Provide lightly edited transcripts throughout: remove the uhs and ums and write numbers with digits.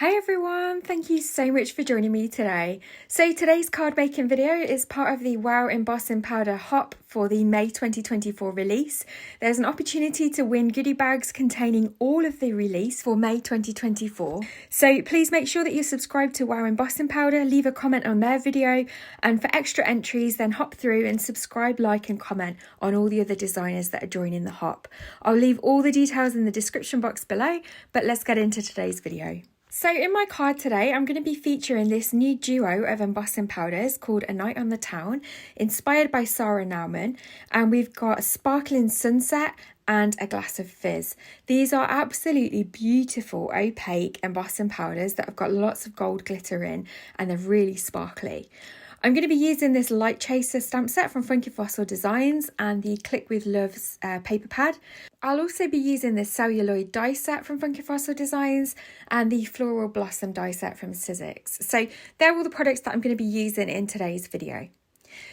Hi everyone, thank you so much for joining me today. So today's card making video is part of the WOW Embossing Powder Hop for the May 2024 release. There's an opportunity to win goodie bags containing all of the release for May 2024. So please make sure that you're subscribed to WOW Embossing Powder, leave a comment on their video, and for extra entries then hop through and subscribe, like and comment on all the other designers that are joining the hop. I'll leave all the details in the description box below, but let's get into today's video. So in my card today, I'm going to be featuring this new duo of embossing powders called A Night on the Town, inspired by Sarah Nauman, and we've got a Sparkling Sunset and a Glass of Fizz. These are absolutely beautiful opaque embossing powders that have got lots of gold glitter in and they're really sparkly. I'm going to be using this Light Chaser stamp set from Funky Fossil Designs and the Click with Love's paper pad. I'll also be using the Celluloid die set from Funky Fossil Designs and the Floral Blossom die set from Sizzix. So they're all the products that I'm going to be using in today's video.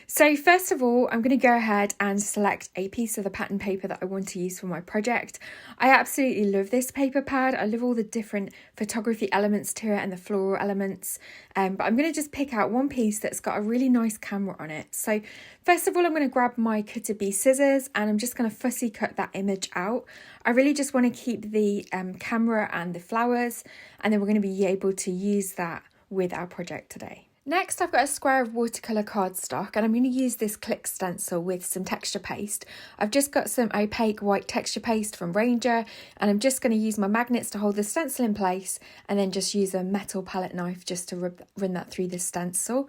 So first of all, I'm going to go ahead and select a piece of the pattern paper that I want to use for my project. I absolutely love this paper pad. I love all the different photography elements to it and the floral elements. But I'm going to just pick out one piece that's got a really nice camera on it. So first of all, I'm going to grab my Cutter Bee scissors and I'm just going to fussy cut that image out. I really just want to keep the camera and the flowers, and then we're going to be able to use that with our project today. Next, I've got a square of watercolour cardstock and I'm going to use this click stencil with some texture paste. I've just got some opaque white texture paste from Ranger and I'm just going to use my magnets to hold the stencil in place and then just use a metal palette knife just to run that through the stencil.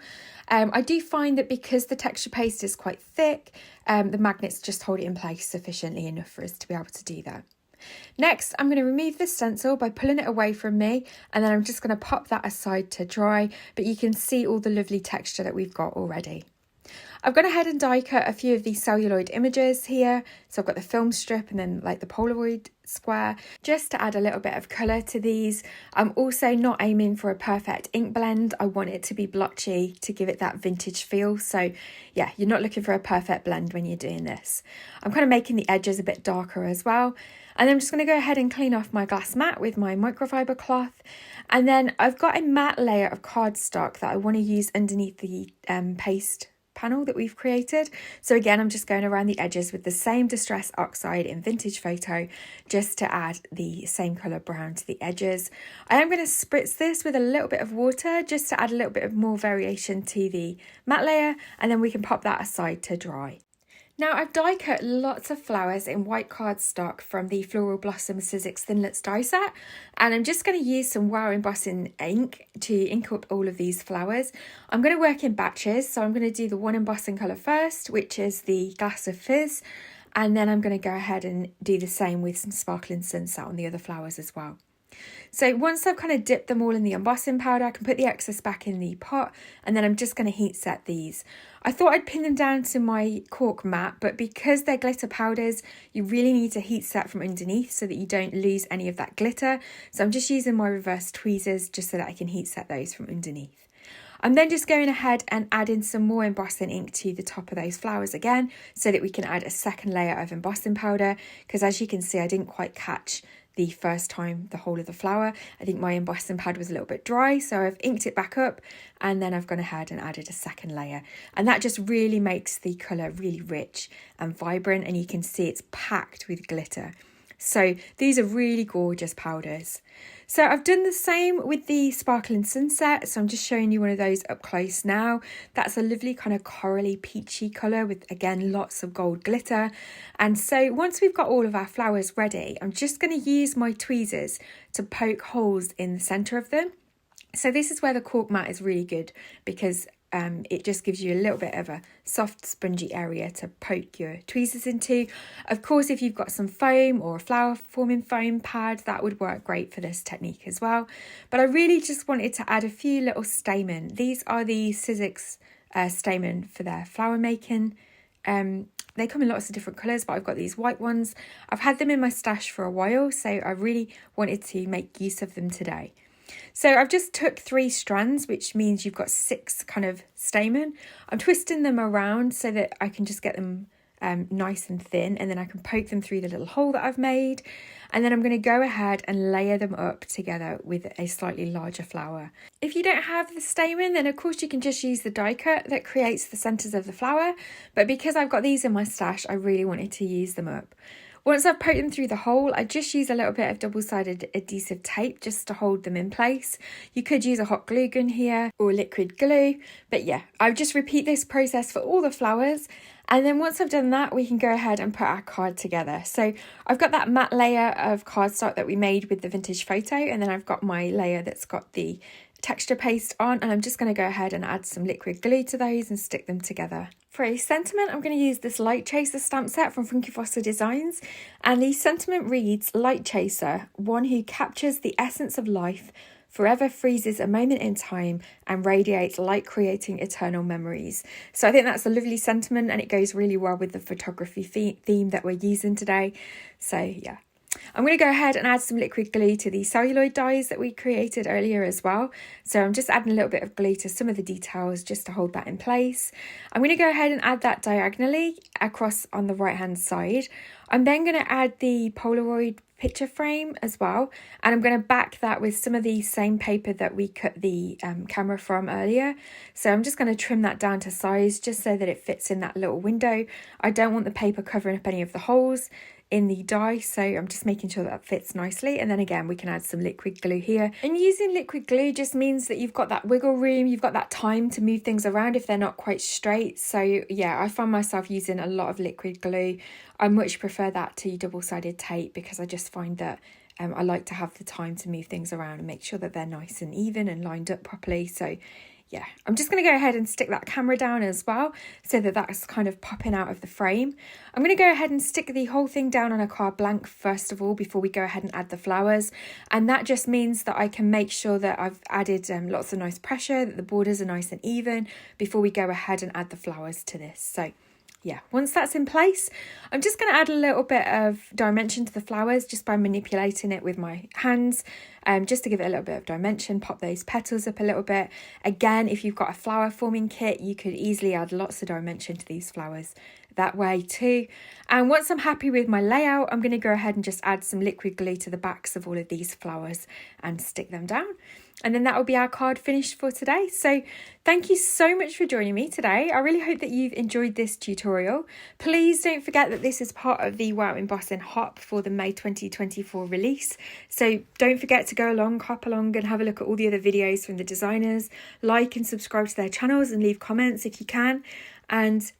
I do find that because the texture paste is quite thick, the magnets just hold it in place sufficiently enough for us to be able to do that. Next, I'm going to remove the stencil by pulling it away from me and then I'm just going to pop that aside to dry, but you can see all the lovely texture that we've got already. I've gone ahead and die cut a few of these celluloid images here. So I've got the film strip and then like the Polaroid square, just to add a little bit of colour to these. I'm also not aiming for a perfect ink blend. I want it to be blotchy to give it that vintage feel. So yeah, you're not looking for a perfect blend when you're doing this. I'm kind of making the edges a bit darker as well. And I'm just going to go ahead and clean off my glass mat with my microfiber cloth. And then I've got a matte layer of cardstock that I want to use underneath the paste panel that we've created. So again, I'm just going around the edges with the same Distress Oxide in Vintage Photo, just to add the same colour brown to the edges. I am going to spritz this with a little bit of water just to add a little bit of more variation to the matte layer, and then we can pop that aside to dry. Now I've die cut lots of flowers in white cardstock from the Floral Blossom Sizzix Thinlits die set, and I'm just going to use some WOW Embossing ink to ink up all of these flowers. I'm going to work in batches, so I'm going to do the one embossing colour first, which is the Glass of Fizz, and then I'm going to go ahead and do the same with some Sparkling Sunset on the other flowers as well. So once I've kind of dipped them all in the embossing powder, I can put the excess back in the pot, and then I'm just going to heat set these. I thought I'd pin them down to my cork mat, but because they're glitter powders, you really need to heat set from underneath so that you don't lose any of that glitter. So I'm just using my reverse tweezers just so that I can heat set those from underneath. I'm then just going ahead and adding some more embossing ink to the top of those flowers again, so that we can add a second layer of embossing powder, because as you can see, I didn't quite catch the first time the whole of the flower. I think my embossing pad was a little bit dry, so I've inked it back up and then I've gone ahead and added a second layer, and that just really makes the colour really rich and vibrant, and you can see it's packed with glitter. So these are really gorgeous powders. So I've done the same with the Sparkling Sunset, so I'm just showing you one of those up close now. That's a lovely kind of corally peachy colour with, again, lots of gold glitter. And so once we've got all of our flowers ready, I'm just going to use my tweezers to poke holes in the centre of them. So this is where the cork mat is really good, because it just gives you a little bit of a soft spongy area to poke your tweezers into. Of course, if you've got some foam or a flower forming foam pad, that would work great for this technique as well. But I really just wanted to add a few little stamen. These are the Sizzix stamen for their flower making. They come in lots of different colours, but I've got these white ones. I've had them in my stash for a while, so I really wanted to make use of them today. So I've just took 3 strands, which means you've got 6 kind of stamen. I'm twisting them around so that I can just get them nice and thin, and then I can poke them through the little hole that I've made. And then I'm going to go ahead and layer them up together with a slightly larger flower. If you don't have the stamen, then of course you can just use the die cut that creates the centres of the flower. But because I've got these in my stash, I really wanted to use them up. Once I've poked them through the hole, I just use a little bit of double-sided adhesive tape just to hold them in place. You could use a hot glue gun here or liquid glue, but yeah, I'll just repeat this process for all the flowers. And then once I've done that, we can go ahead and put our card together. So I've got that matte layer of cardstock that we made with the vintage photo, and then I've got my layer that's got the texture paste on, and I'm just going to go ahead and add some liquid glue to those and stick them together. For a sentiment, I'm going to use this Light Chaser stamp set from Funky Foster Designs, and the sentiment reads, Light Chaser, one who captures the essence of life, forever freezes a moment in time and radiates light, creating eternal memories. So I think that's a lovely sentiment, and it goes really well with the photography theme that we're using today. So yeah. I'm going to go ahead and add some liquid glue to the celluloid dies that we created earlier as well. So I'm just adding a little bit of glue to some of the details just to hold that in place. I'm going to go ahead and add that diagonally across on the right hand side. I'm then going to add the Polaroid picture frame as well, and I'm going to back that with some of the same paper that we cut the camera from earlier. So I'm just going to trim that down to size just so that it fits in that little window. I don't want the paper covering up any of the holes in the die, so I'm just making sure that fits nicely. And then again, we can add some liquid glue here, and using liquid glue just means that you've got that wiggle room, you've got that time to move things around if they're not quite straight. So yeah, I find myself using a lot of liquid glue. I much prefer that to double-sided tape because I just find that I like to have the time to move things around and make sure that they're nice and even and lined up properly. So yeah, I'm just going to go ahead and stick that camera down as well so that that's kind of popping out of the frame. I'm going to go ahead and stick the whole thing down on a card blank first of all before we go ahead and add the flowers. And that just means that I can make sure that I've added lots of nice pressure, that the borders are nice and even before we go ahead and add the flowers to this. So yeah, once that's in place, I'm just going to add a little bit of dimension to the flowers just by manipulating it with my hands, just to give it a little bit of dimension, pop those petals up a little bit. Again, if you've got a flower forming kit, you could easily add lots of dimension to these flowers that way too. And once I'm happy with my layout, I'm going to go ahead and just add some liquid glue to the backs of all of these flowers and stick them down. And then that will be our card finished for today. So thank you so much for joining me today. I really hope that you've enjoyed this tutorial. Please don't forget that this is part of the WOW Embossing Hop for the May 2024 release. So don't forget to go along, hop along and have a look at all the other videos from the designers. Like and subscribe to their channels and leave comments if you can. And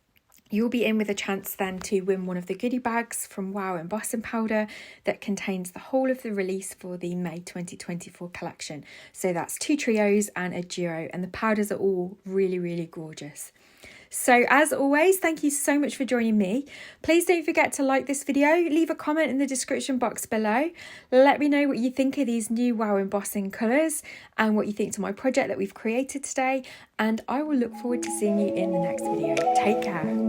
you'll be in with a chance then to win one of the goodie bags from WOW Embossing Powder that contains the whole of the release for the May 2024 collection. So that's 2 trios and a duo, and the powders are all really, really gorgeous. So as always, thank you so much for joining me. Please don't forget to like this video, leave a comment in the description box below. Let me know what you think of these new WOW embossing colours and what you think to my project that we've created today. And I will look forward to seeing you in the next video. Take care.